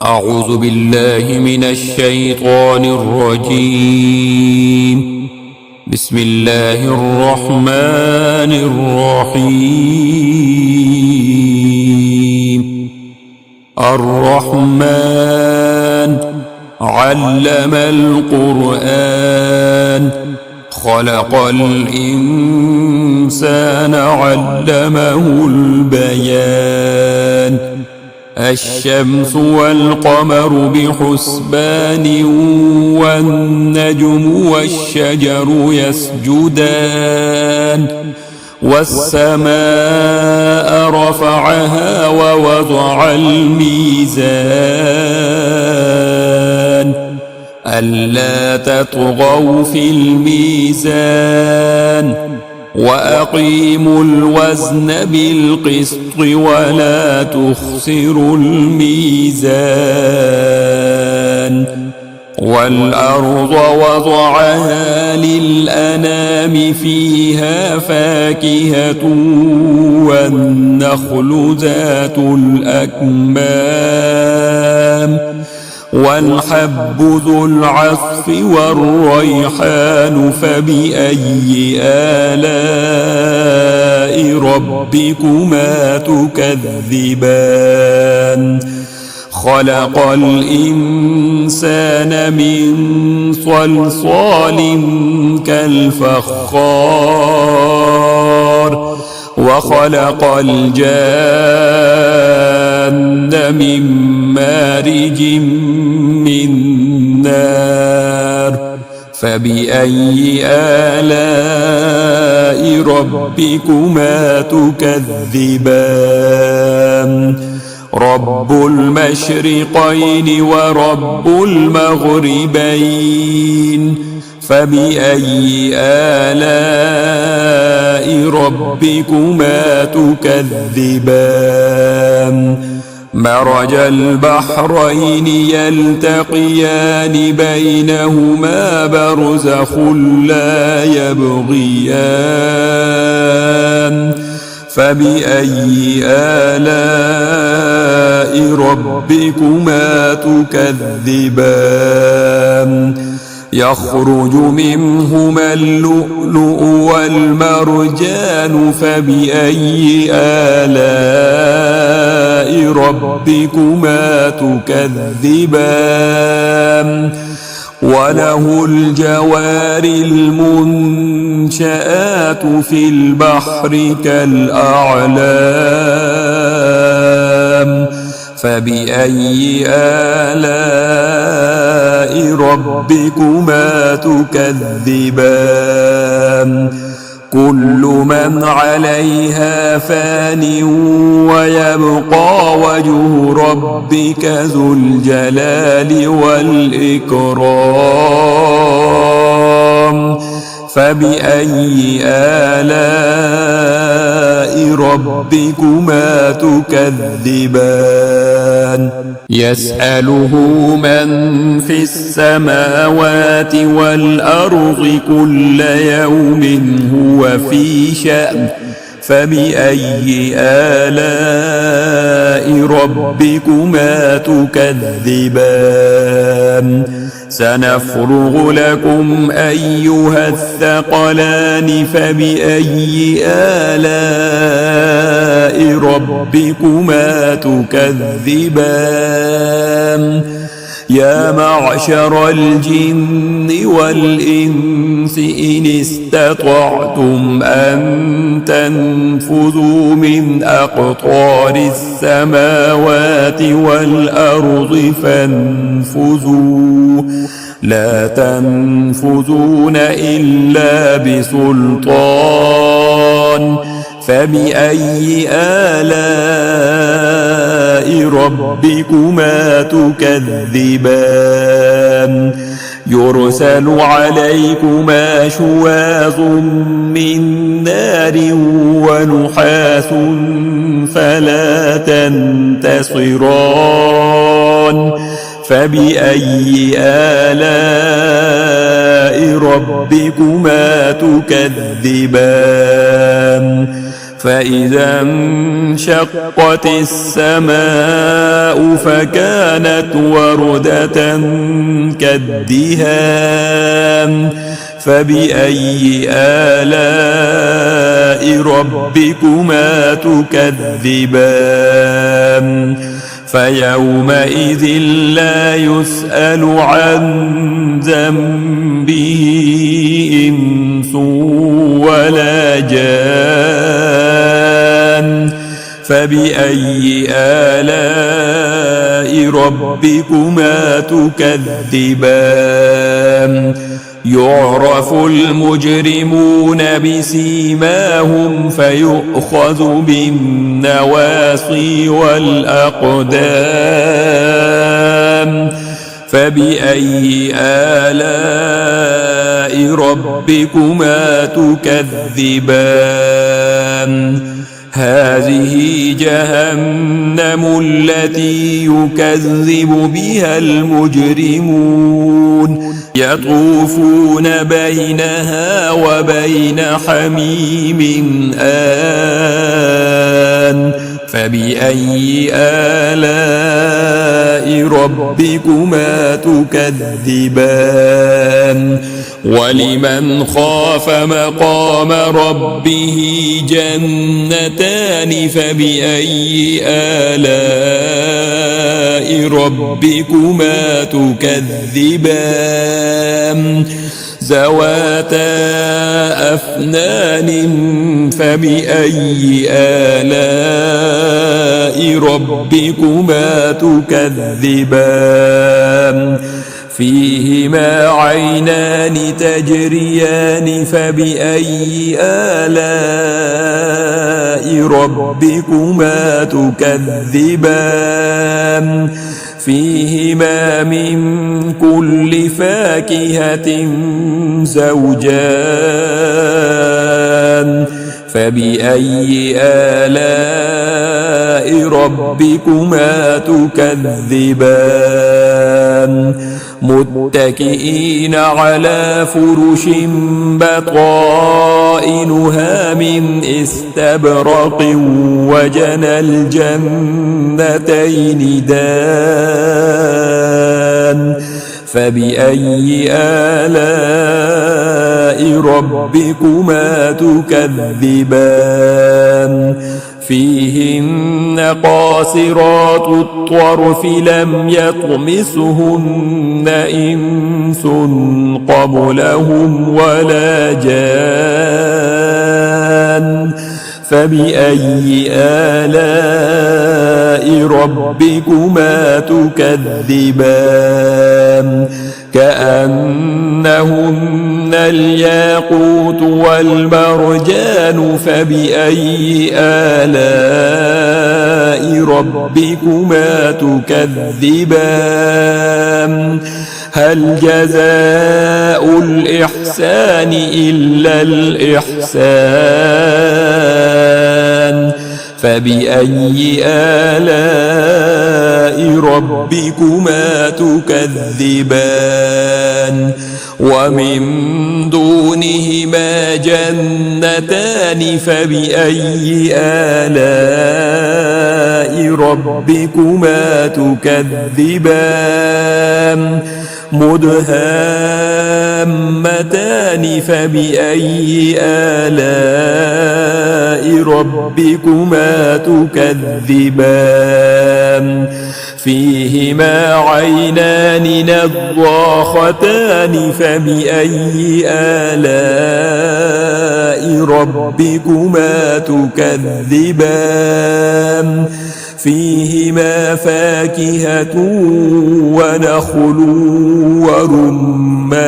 أعوذ بالله من الشيطان الرجيم. بسم الله الرحمن الرحيم. الرحمن علم القرآن، خلق الإنسان علمه البيان. الشمس والقمر بحسبان، والنجم والشجر يسجدان. والسماء رفعها ووضع الميزان، ألا تطغوا في الميزان، وأقيموا الوزن بالقسط ولا تخسروا الميزان. والأرض وضعها للأنام، فيها فاكهة والنخل ذات الأكمام، والحب ذو العصف والريحان. فبأي آلاء ربكما تكذبان؟ خلق الإنسان من صلصال كالفخار، وخلق الجان من مارج من نار. فبأي آلاء ربكما تكذبان؟ رب المشرقين ورب المغربين. فبأي آلاء ربكما تكذبان؟ مرج البحرين يلتقيان، بينهما برزخ لا يبغيان. فبأي آلاء ربكما تكذبان؟ يخرج منهما اللؤلؤ والمرجان. فبأي آلاء ربكما تكذبان؟ وله الجوار المنشآت في البحر كالأعلام. فبأي آلاء ربكما تكذبان؟ كل من عليها فان، ويبقى وجه ربك ذو الجلال والإكرام. فبأي آلاء ربكما تكذبان؟ يسأله من في السماوات والأرض كل يوم هو في شأن. فبأي آلاء ربكما تكذبان؟ سنفرغ لكم أيها الثقلان. فبأي آلاء ربكما تكذبان؟ يا معشر الجن والإنس إن استطعتم أن تنفذوا من أقطار السماوات والأرض فانفذوا، لا تنفذون إلا بسلطان. فبأي آلاء ربكما تكذبان؟ يرسل عليكما شواظ من نار ونحاس فلا تنتصران. فبأي آلاء ربكما تكذبان؟ فإذا انشقت السماء فكانت وردة كالدهان فبأي آلاء ربكما تكذبان فيومئذ لا يسأل عن ذنبه إنس ولا جان فبأي آلاء ربكما تكذبان يعرف المجرمون بسيماهم فيؤخذ بالنواصي والأقدام فبأي آلاء ربكما تكذبان هذه جهنم التي يكذب بها المجرمون يطوفون بينها وبين حميم آن فبأي آلاء ربكما تكذبان ولمن خاف مقام ربه جنتان فبأي آلاء ربكما تكذبان ذواتا أفنان فبأي آلاء ربكما تكذبان فيهما عينان تجريان فبأي آلاء ربكما تكذبان فيهما من كل فاكهة زوجان فبأي آلاء ربكما تكذبان متكئين على فرش بطائنها من استبرق وجنى الجنتين دان فبأي آلاء ربكما تكذبان فيهن قاصرات الطرف لم يطمسهن إنس قبلهم ولا جان فبأي آلاء ربكما تكذبان كأنهن الياقوت والمرجان فبأي آلاء ربكما تكذبان هل جزاء الإحسان إلا الإحسان فبأي آلاء ربكما تكذبان ومن دونهما جنتان فبأي آلاء ربكما تكذبان مدهامتان فبأي آلاء ربكما تكذبان فيهما عينان نضاختان فبأي آلاء ربكما تكذبان فيهما فاكهة ونخل ورمان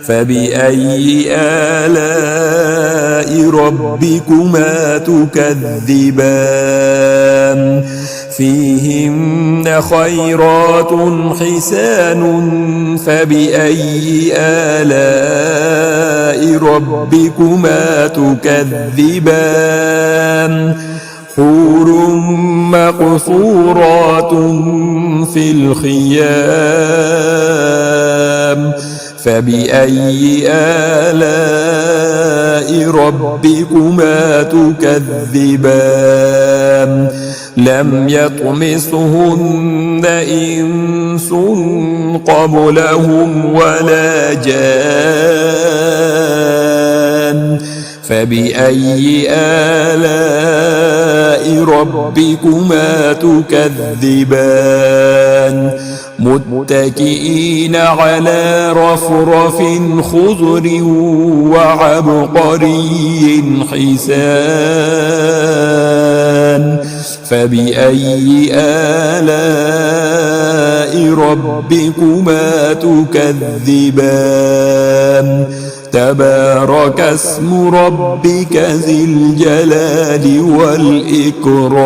فبأي آلاء ربكما تكذبان فيهن خيرات حسان فبأي آلاء ربكما تكذبان حور مقصورات في الخيام فبأي آلاء ربكما تكذبان لم يطمثهن إنس قبلهم ولا جان فبأي آلاء ربكما تكذبان متكئين على رفرف خضر وعبقري حسان فبأي آلاء ربكما تكذبان تبارك اسم ربك ذي الجلال والإكرام